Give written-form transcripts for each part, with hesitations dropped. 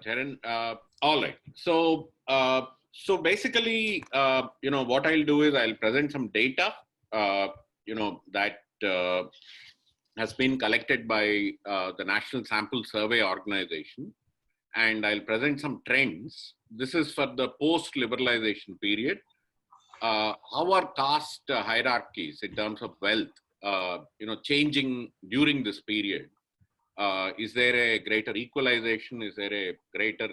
Charan. All right. So basically, what I'll do is I'll present some data, that has been collected by the National Sample Survey Organization, and I'll present some trends. This is for the post-liberalization period. How are caste hierarchies in terms of wealth, changing during this period? Is there a greater equalization? Is there a greater,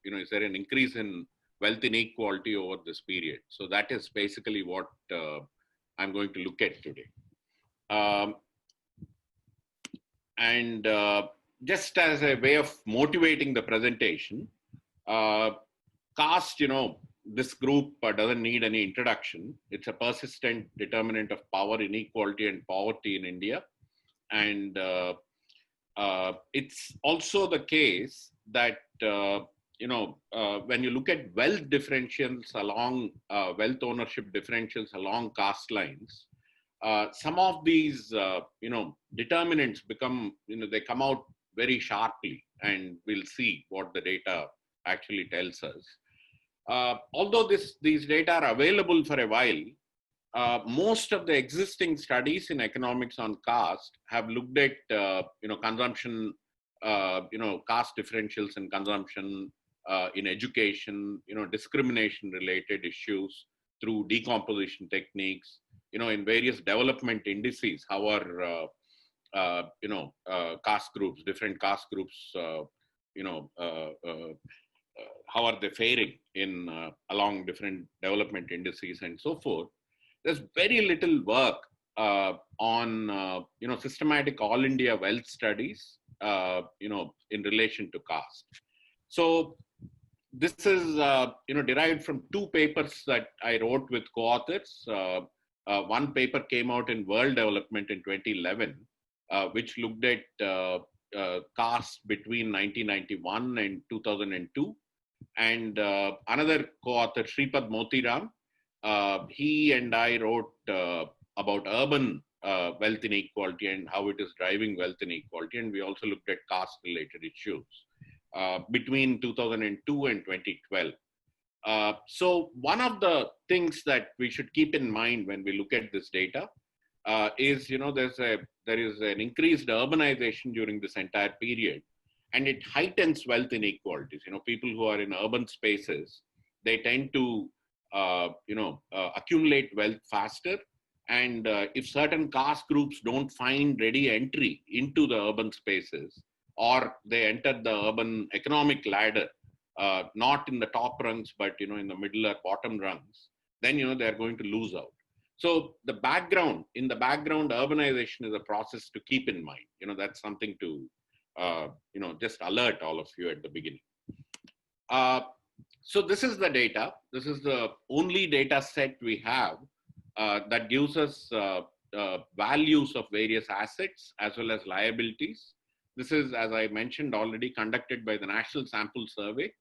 is there an increase in wealth inequality over this period? So that is basically what I'm going to look at today. And just as a way of motivating the presentation, caste, this group doesn't need any introduction. It's a persistent determinant of power inequality and poverty in India. And it's also the case that, when you look at wealth differentials along, wealth ownership differentials along caste lines, some of these, determinants become, they come out very sharply, and we'll see what the data actually tells us. Although these data are available for a while, most of the existing studies in economics on caste have looked at, consumption, caste differentials in consumption, in education, discrimination related issues through decomposition techniques, in various development indices, how are, caste groups, different caste groups, how are they faring in along different development indices and so forth. There's very little work on, systematic all India wealth studies, in relation to caste. So this is, derived from two papers that I wrote with co-authors. One paper came out in World Development in 2011, which looked at caste between 1991 and 2002. And another co-author, Shripad Motiram, he and I wrote about urban wealth inequality and how it is driving wealth inequality. And we also looked at caste-related issues between 2002 and 2012. So one of the things that we should keep in mind when we look at this data is, there is an increased urbanization during this entire period, and it heightens wealth inequalities. People who are in urban spaces, they tend to, accumulate wealth faster. And if certain caste groups don't find ready entry into the urban spaces, or they enter the urban economic ladder, not in the top rungs, but, in the middle or bottom rungs, then, they're going to lose out. So in the background, urbanization is a process to keep in mind. That's something to, just alert all of you at the beginning. So this is the data. This is the only data set we have that gives us values of various assets as well as liabilities. This is, as I mentioned already, conducted by the National Sample Survey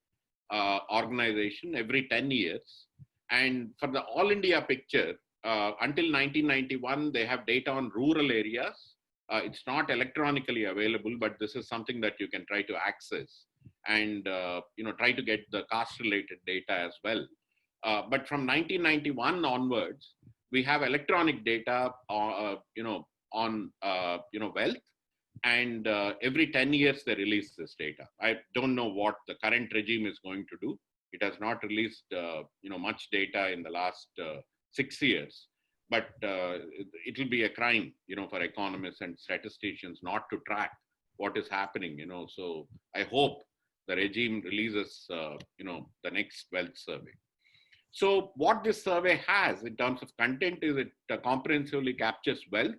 Organization every 10 years. And for the all India picture, until 1991, they have data on rural areas. It's not electronically available, but this is something that you can try to access and, try to get the caste-related data as well. But from 1991 onwards, we have electronic data, on wealth. And every 10 years, they release this data. I don't know what the current regime is going to do. It has not released, much data in the last 6 years. But it will be a crime, for economists and statisticians not to track what is happening, So I hope the regime releases, the next wealth survey. So what this survey has in terms of content is it comprehensively captures wealth.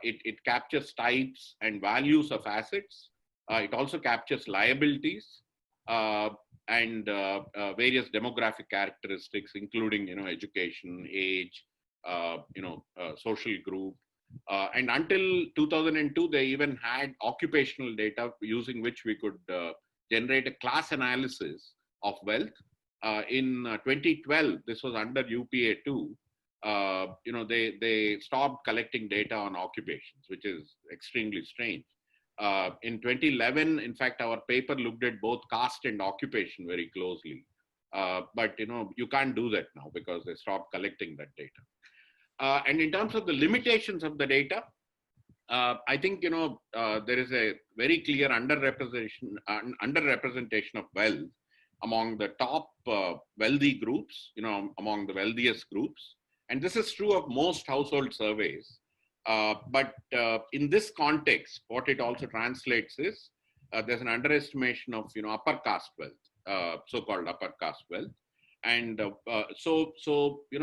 It captures types and values of assets. It also captures liabilities and various demographic characteristics, including, education, age, social group. And until 2002, they even had occupational data using which we could generate a class analysis of wealth. In 2012, this was under UPA 2. They stopped collecting data on occupations, which is extremely strange. In 2011, in fact, our paper looked at both caste and occupation very closely. But you can't do that now because they stopped collecting that data. And in terms of the limitations of the data, I think there is a very clear underrepresentation of wealth among the top wealthy groups, among the wealthiest groups, and this is true of most household surveys. But in this context, what it also translates is there's an underestimation of upper caste wealth, so-called upper caste wealth, and so you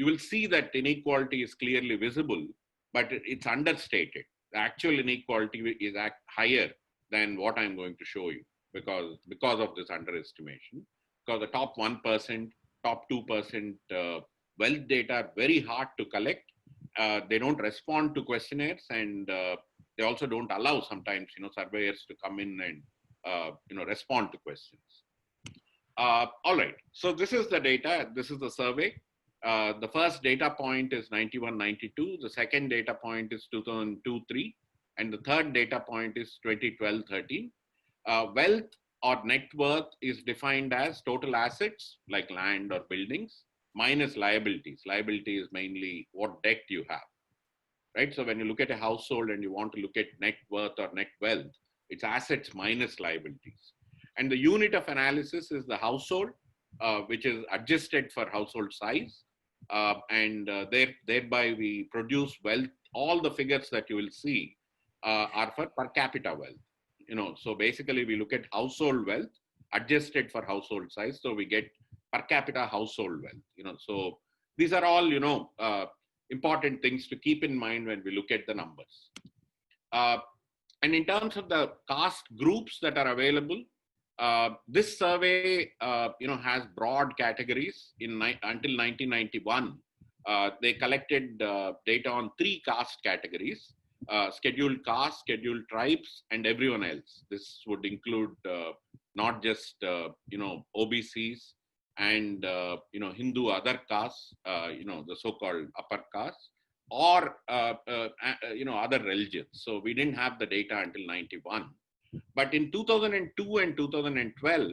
will see that inequality is clearly visible, but it's understated. The actual inequality is higher than what I'm going to show you because of this underestimation. Because the top 1%, top 2% wealth data are very hard to collect. They don't respond to questionnaires, and they also don't allow sometimes surveyors to come in and respond to questions. All right, so this is the data. This is the survey. The first data point is 91-92. The second data point is 2002-3, and the third data point is 2012-13. Wealth or net worth is defined as total assets like land or buildings minus liabilities. Liability is mainly what debt you have, right? So when you look at a household and you want to look at net worth or net wealth, it's assets minus liabilities. And the unit of analysis is the household, which is adjusted for household size. Thereby we produce wealth. All the figures that you will see are for per capita wealth. So basically we look at household wealth adjusted for household size. So we get per capita household wealth. So these are all, important things to keep in mind when we look at the numbers. And in terms of the caste groups that are available, this survey, has broad categories. Until 1991, they collected data on 3 caste categories: scheduled caste, scheduled tribes, and everyone else. This would include not just OBCs and Hindu other castes, the so-called upper caste, or other religions. So we didn't have the data until 91. But in 2002 and 2012,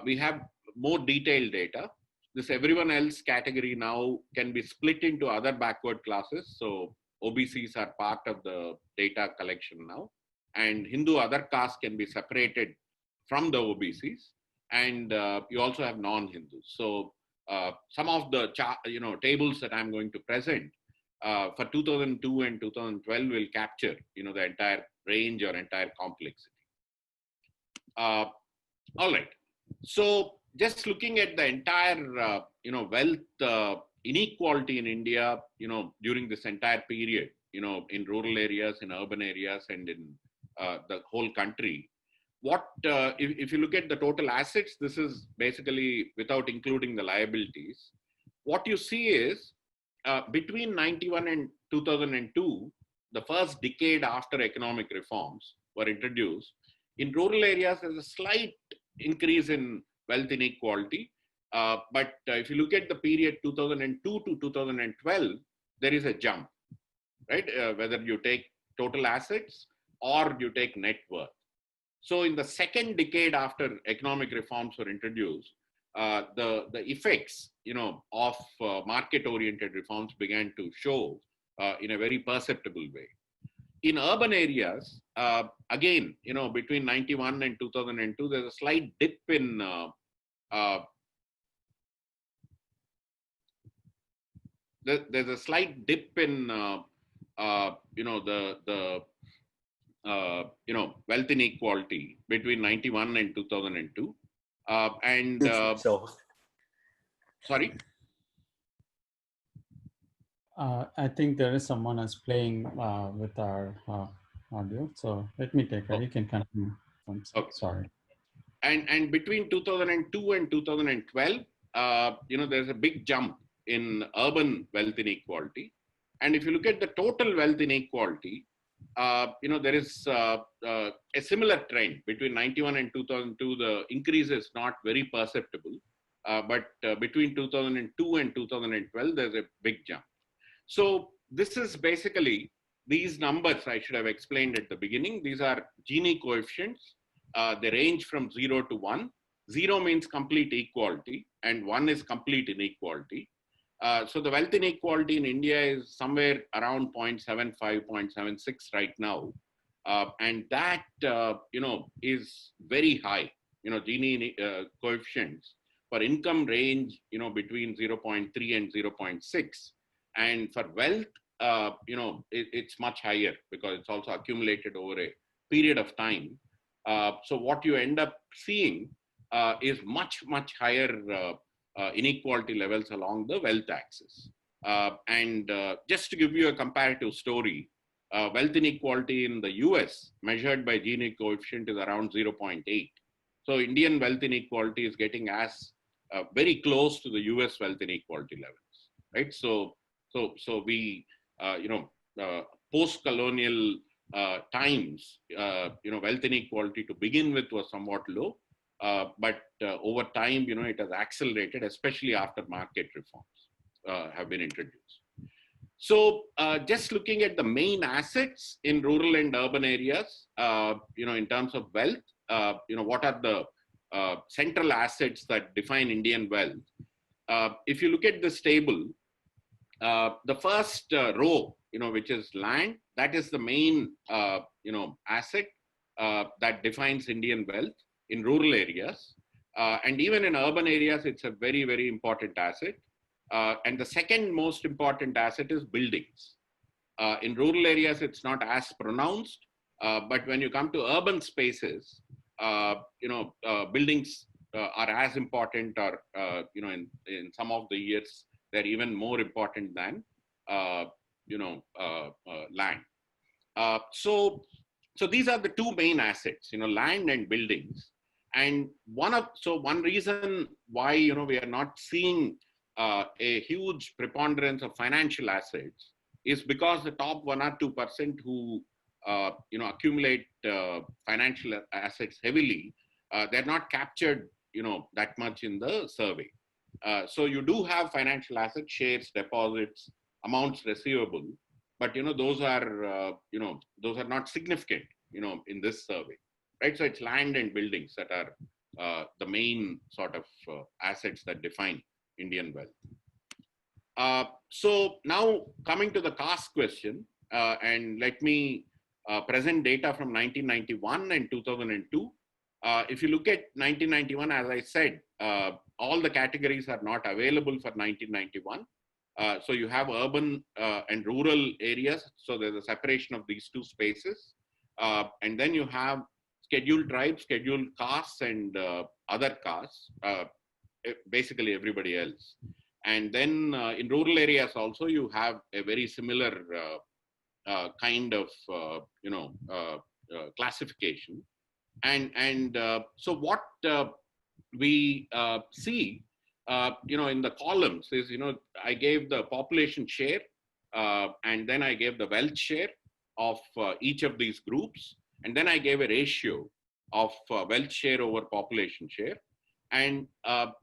we have more detailed data. This everyone else category now can be split into other backward classes. So OBCs are part of the data collection now, and Hindu other castes can be separated from the OBCs, and you also have non-Hindus. So some of the tables that I'm going to present for 2002 and 2012 will capture the entire range or entire complexity. All right. So just looking at the entire wealth inequality in India, during this entire period, in rural areas, in urban areas, and in the whole country. What if you look at the total assets, this is basically without including the liabilities. What you see is between 91 and 2002, the first decade after economic reforms were introduced, in rural areas, there's a slight increase in wealth inequality. But if you look at the period 2002 to 2012, there is a jump, right? Whether you take total assets or you take net worth. So in the second decade after economic reforms were introduced, the effects, of market-oriented reforms began to show in a very perceptible way. In urban areas, again, between 91 and 2002, there's a slight dip in there's a slight dip in wealth inequality between 91 and 2002. Sorry. I think there is someone else playing with our audio. So let me take that. You can continue. Okay. Sorry. And between 2002 and 2012, there's a big jump in urban wealth inequality. And if you look at the total wealth inequality, there is a similar trend between 91 and 2002. The increase is not very perceptible, but between 2002 and 2012, there's a big jump. So this is basically these numbers I should have explained at the beginning. These are Gini coefficients. They range from 0 to 1. 0 means complete equality and 1 is complete inequality. So the wealth inequality in India is somewhere around 0.75, 0.76 right now. And that, is very high. Gini coefficients for income range, between 0.3 and 0.6. And for wealth, it's much higher because it's also accumulated over a period of time. So what you end up seeing is much, much higher inequality levels along the wealth axis. And just to give you a comparative story, wealth inequality in the US measured by Gini coefficient is around 0.8. So Indian wealth inequality is getting as very close to the US wealth inequality levels, right? So we, post-colonial times, wealth inequality to begin with was somewhat low, but over time, it has accelerated, especially after market reforms have been introduced. So just looking at the main assets in rural and urban areas, in terms of wealth, what are the central assets that define Indian wealth? If you look at this table, the first row, which is land, that is the main, asset that defines Indian wealth in rural areas. And even in urban areas, it's a very, very important asset. And the second most important asset is buildings. In rural areas, it's not as pronounced, but when you come to urban spaces, buildings are as important, or in some of the years they're even more important than land. So these are the two main assets, land and buildings. And one reason why we are not seeing a huge preponderance of financial assets is because the top 1 or 2% who accumulate financial assets heavily, they're not captured that much in the survey. So you do have financial assets, shares, deposits, amounts receivable, but those are not significant in this survey, right? So it's land and buildings that are the main sort of assets that define Indian wealth. So now coming to the caste question, and let me present data from 1991 and 2002. If you look at 1991, as I said, all the categories are not available for 1991. So you have urban and rural areas. So there's a separation of these two spaces. And then you have scheduled tribes, scheduled castes, and other castes, basically everybody else. And then in rural areas also, you have a very similar kind of, classification. And so what we see, in the columns is, I gave the population share, and then I gave the wealth share of each of these groups. And then I gave a ratio of wealth share over population share. And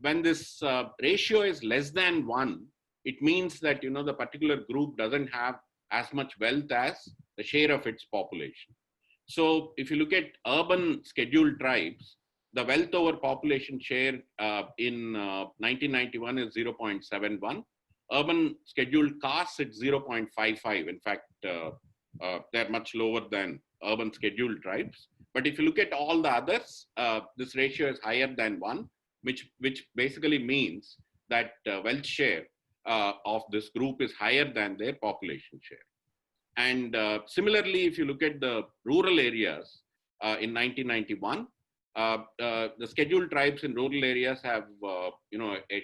when this ratio is less than 1, it means that, the particular group doesn't have as much wealth as the share of its population. So if you look at urban scheduled tribes, the wealth over population share in 1991 is 0.71. Urban scheduled castes, it's 0.55. In fact, they're much lower than urban scheduled tribes. But if you look at all the others, this ratio is higher than 1, which basically means that wealth share of this group is higher than their population share. And similarly, if you look at the rural areas in 1991, the scheduled tribes in rural areas have a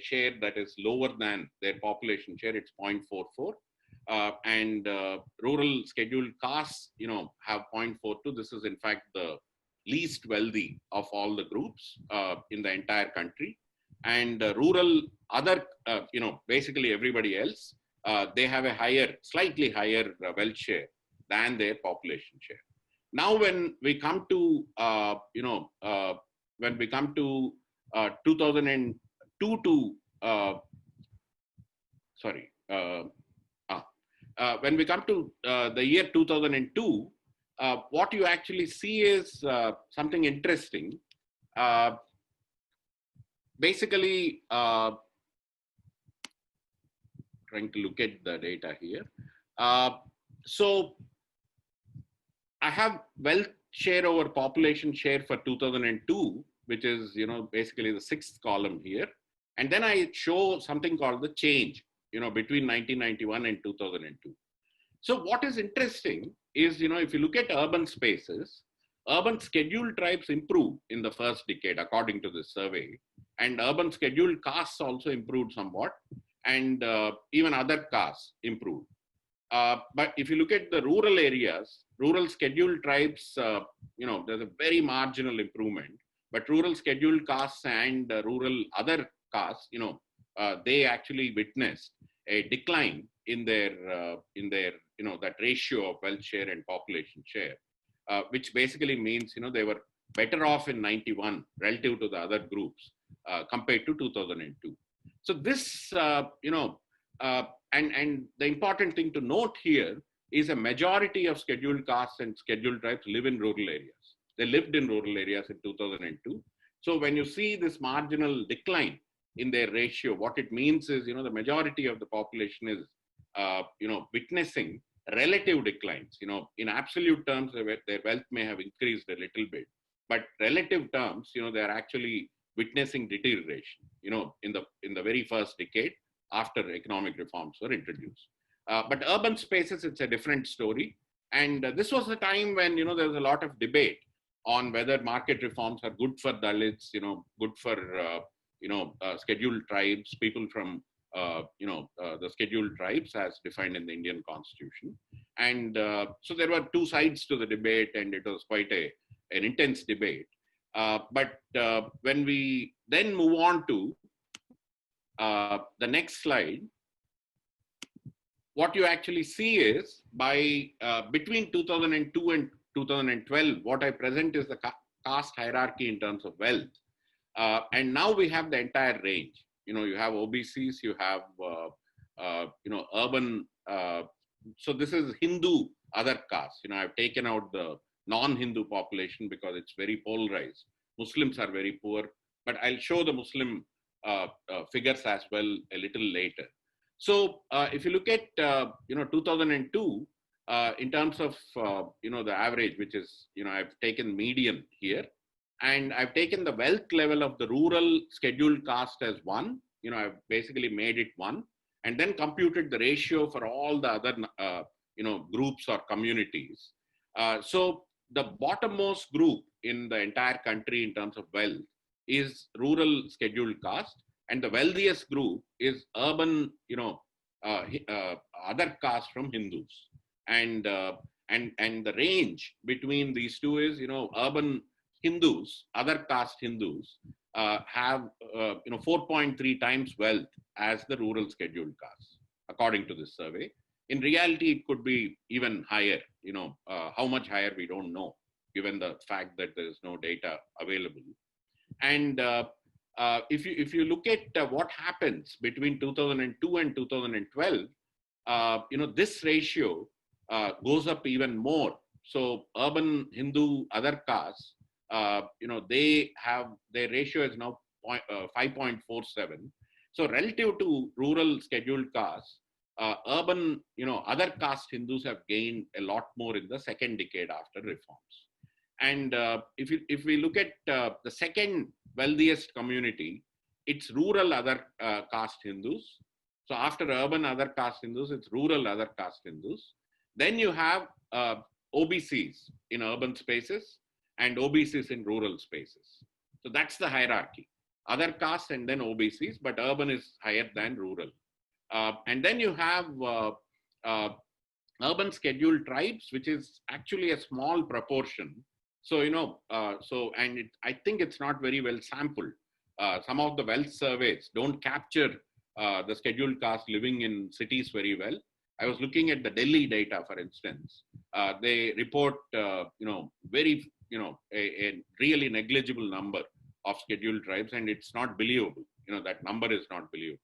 share that is lower than their population share. It's 0.44. And rural scheduled castes, have 0.42. This is in fact the least wealthy of all the groups in the entire country. And rural other, basically everybody else, they have a slightly higher wealth share than their population share. Now, when we come to, 2002 to, When we come to the year 2002, what you actually see is something interesting. Basically, trying to look at the data here. So I have wealth share over population share for 2002, which is, basically the sixth column here. And then I show something called the change, between 1991 and 2002. So what is interesting is, if you look at urban spaces, urban scheduled tribes improve in the first decade, according to this survey. And urban scheduled castes also improved somewhat. And even other castes improved. But if you look at the rural areas, rural scheduled tribes, there's a very marginal improvement. But rural scheduled castes and rural other castes, they actually witnessed a decline in their that ratio of wealth share and population share, which basically means, they were better off in 91 relative to the other groups compared to 2002. So this, and the important thing to note here is a majority of scheduled castes and scheduled tribes live in rural areas. They lived in rural areas in 2002. So when you see this marginal decline in their ratio, what it means is, the majority of the population is, witnessing relative declines. In absolute terms, their wealth may have increased a little bit, but relative terms, they're actually witnessing deterioration, in the very first decade after economic reforms were introduced. But urban spaces, it's a different story. And this was the time when, there was a lot of debate on whether market reforms are good for Dalits, good for, scheduled tribes, people from, the scheduled tribes as defined in the Indian Constitution. And so there were two sides to the debate, and it was quite an intense debate. But when we then move on to the next slide, what you actually see is by between 2002 and 2012, what I present is the caste hierarchy in terms of wealth. And now we have the entire range. You have OBCs, you have, urban. So this is Hindu other castes. I've taken out the non-Hindu population because it's very polarized. Muslims are very poor, but I'll show the Muslim figures as well a little later. So if you look at 2002 in terms of the average, which is I've taken median here, and I've taken the wealth level of the rural scheduled caste as 1. I've basically made it 1, and then computed the ratio for all the other groups or communities. So the bottommost group in the entire country in terms of wealth is rural scheduled caste, and the wealthiest group is urban, other castes from Hindus. And the range between these two is, urban Hindus, other caste Hindus, have 4.3 times wealth as the rural scheduled castes, according to this survey. In reality, it could be even higher. How much higher, we don't know, given the fact that there is no data available. And if you look at what happens between 2002 and 2012, this ratio goes up even more. So urban Hindu other castes, they have, their ratio is now 5.47. So relative to rural scheduled castes, urban, other caste Hindus have gained a lot more in the second decade after reforms. And if we look at the second wealthiest community, it's rural other caste Hindus. So after urban other caste Hindus, it's rural other caste Hindus. Then you have OBCs in urban spaces and OBCs in rural spaces. So that's the hierarchy. Other castes and then OBCs, but urban is higher than rural. And then you have urban scheduled tribes, which is actually a small proportion. So, I think it's not very well sampled. Some of the wealth surveys don't capture the scheduled caste living in cities very well. I was looking at the Delhi data, for instance. They report, very, a really negligible number of scheduled tribes, and it's not believable. That number is not believable.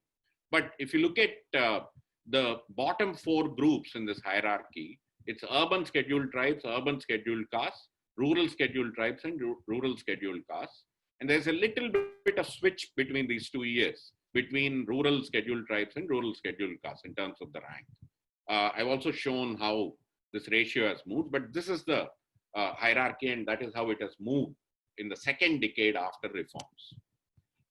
But if you look at the bottom 4 groups in this hierarchy, it's urban scheduled tribes, urban scheduled castes, rural scheduled tribes, and rural scheduled castes. And there's a little bit of switch between these 2 years, between rural scheduled tribes and rural scheduled castes in terms of the rank. I've also shown how this ratio has moved, but this is the hierarchy, and that is how it has moved in the second decade after reforms.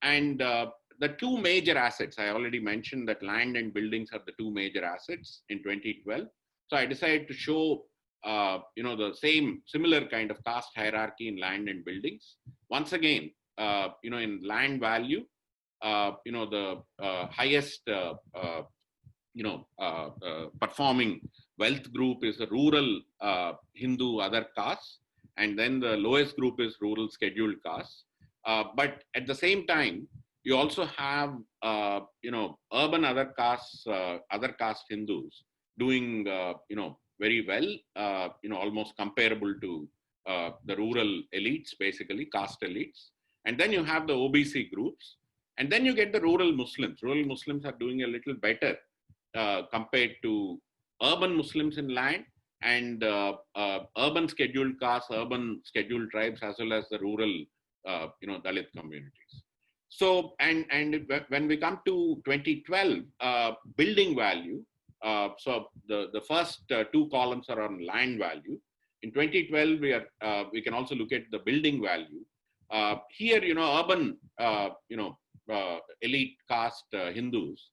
And the two major assets, I already mentioned that land and buildings are the two major assets in 2012. So I decided to show the similar kind of caste hierarchy in land and buildings. Once again, in land value, the highest performing wealth group is the rural Hindu other castes, and then the lowest group is rural scheduled castes. But at the same time, you also have urban other caste Hindus doing very well, almost comparable to the rural elites, basically caste elites. And then you have the OBC groups, and then you get the rural Muslims. Rural Muslims are doing a little better compared to urban Muslims in land and urban scheduled castes, urban scheduled tribes, as well as the rural Dalit communities. So, and when we come to 2012, building value, so the first two columns are on land value. In 2012, we can also look at the building value. Here, urban, elite caste Hindus,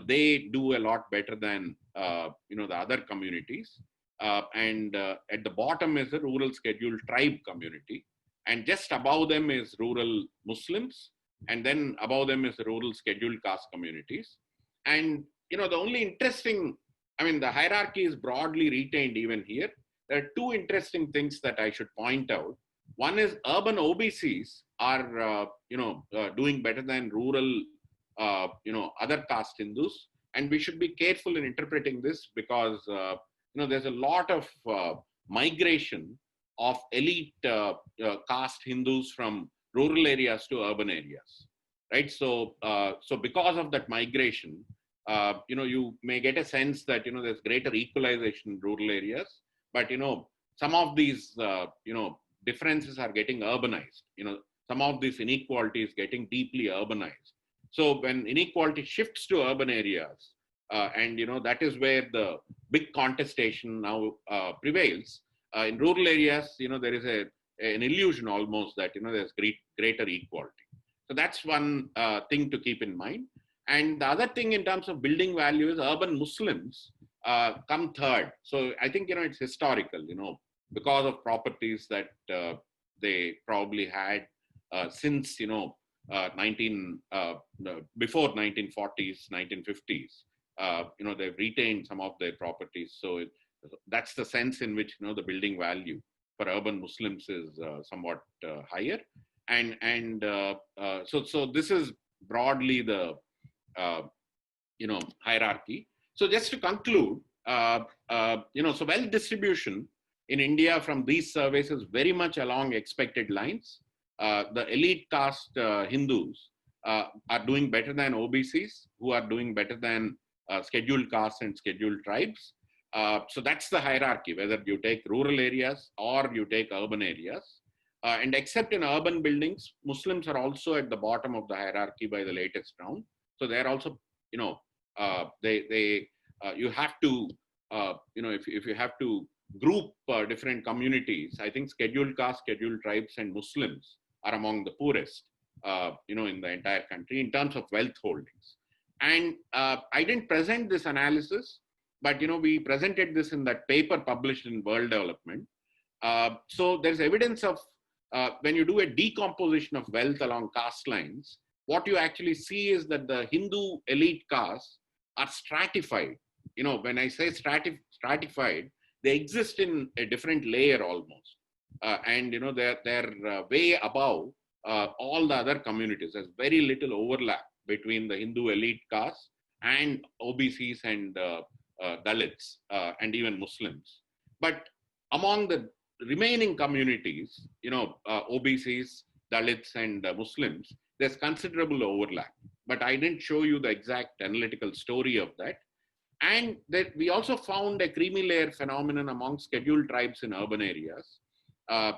they do a lot better than, the other communities. And at the bottom is the rural scheduled tribe community. And just above them is rural Muslims. And then above them is the rural scheduled caste communities. And, the only interesting, the hierarchy is broadly retained even here. There are two interesting things that I should point out. One is urban OBCs are, doing better than rural, other caste Hindus. And we should be careful in interpreting this because, there's a lot of migration of elite caste Hindus from rural areas to urban areas, right? So, because of that migration, you may get a sense that, there's greater equalization in rural areas, but, some of these, differences are getting urbanized. Some of this inequality is getting deeply urbanized. So when inequality shifts to urban areas, and, that is where the big contestation now prevails. In rural areas, there is an illusion almost that, there's greater equality. So that's one thing to keep in mind. And the other thing in terms of building value is urban Muslims come third. So I think, it's historical, because of properties that they probably had since, before 1940s, 1950s, they've retained some of their properties. So that's the sense in which, the building value for urban Muslims is somewhat higher. And so this is broadly the, hierarchy. So just to conclude, so wealth distribution in India from these surveys is very much along expected lines. The elite caste Hindus are doing better than OBCs, who are doing better than scheduled castes and scheduled tribes. So that's the hierarchy, whether you take rural areas or you take urban areas. And except in urban buildings, Muslims are also at the bottom of the hierarchy by the latest round. So they're also, you have to, if you have to group different communities, I think scheduled caste, scheduled tribes, and Muslims are among the poorest, in the entire country in terms of wealth holdings. And I didn't present this analysis, but, we presented this in that paper published in World Development. So there's evidence of when you do a decomposition of wealth along caste lines, what you actually see is that the Hindu elite castes are stratified. When I say stratified, they exist in a different layer almost. And, they're way above all the other communities. There's very little overlap between the Hindu elite castes and OBCs and Dalits and even Muslims. But among the remaining communities, OBCs, Dalits, and Muslims, there's considerable overlap. But I didn't show you the exact analytical story of that. And that we also found a creamy layer phenomenon among scheduled tribes in urban areas.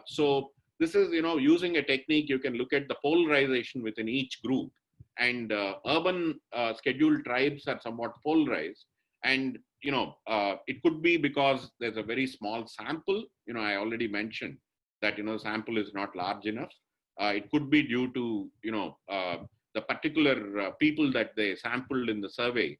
So this is, using a technique, you can look at the polarization within each group. And urban scheduled tribes are somewhat polarized. And, it could be because there's a very small sample. I already mentioned that, sample is not large enough. It could be due to, the particular people that they sampled in the survey.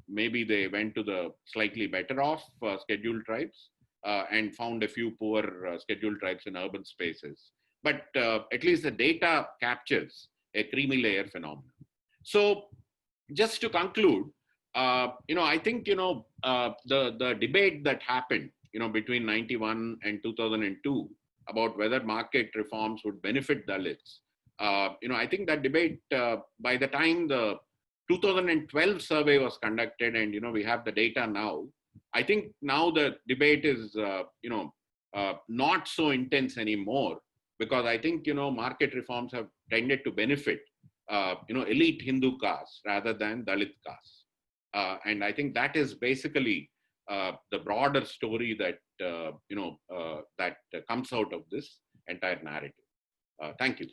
Maybe they went to the slightly better off scheduled tribes and found a few poor scheduled tribes in urban spaces. But at least the data captures a creamy layer phenomenon. So just to conclude, I think, the debate that happened, between 91 and 2002 about whether market reforms would benefit Dalits, I think that debate, by the time the 2012 survey was conducted and, we have the data now, I think now the debate is, not so intense anymore, because I think, market reforms have tended to benefit, elite Hindu castes rather than Dalit castes. And I think that is basically the broader story that, that comes out of this entire narrative. Thank you.